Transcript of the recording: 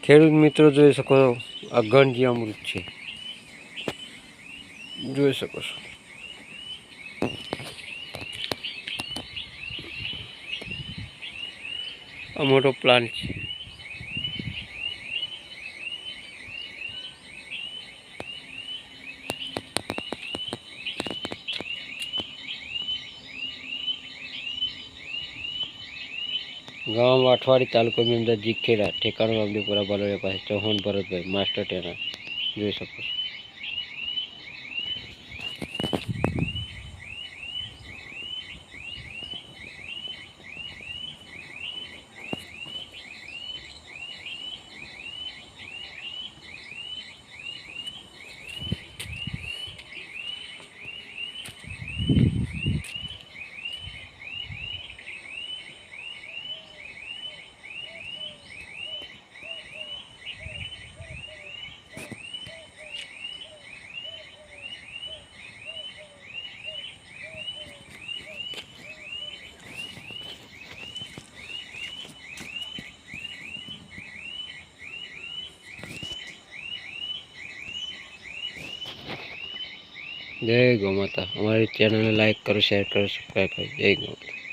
ખેડૂત મિત્રો જોઈ શકો છો, આ ગણજી અમૃત છે, જોઈ શકો છો. આ મોટો પ્લાન્ટ છે. गाँव वाठवाड़ी तालुका में अंदर जीखेड़ा ठेकाणो अमलीपुरा बलोया पास चौहान भरत भाई मास्टर टेना જોઈ શકો છો. जय गौ माता. हमारी चैनल ने लाइक करो, शेयर करो, सब्सक्राइब करो. जय गौ माता.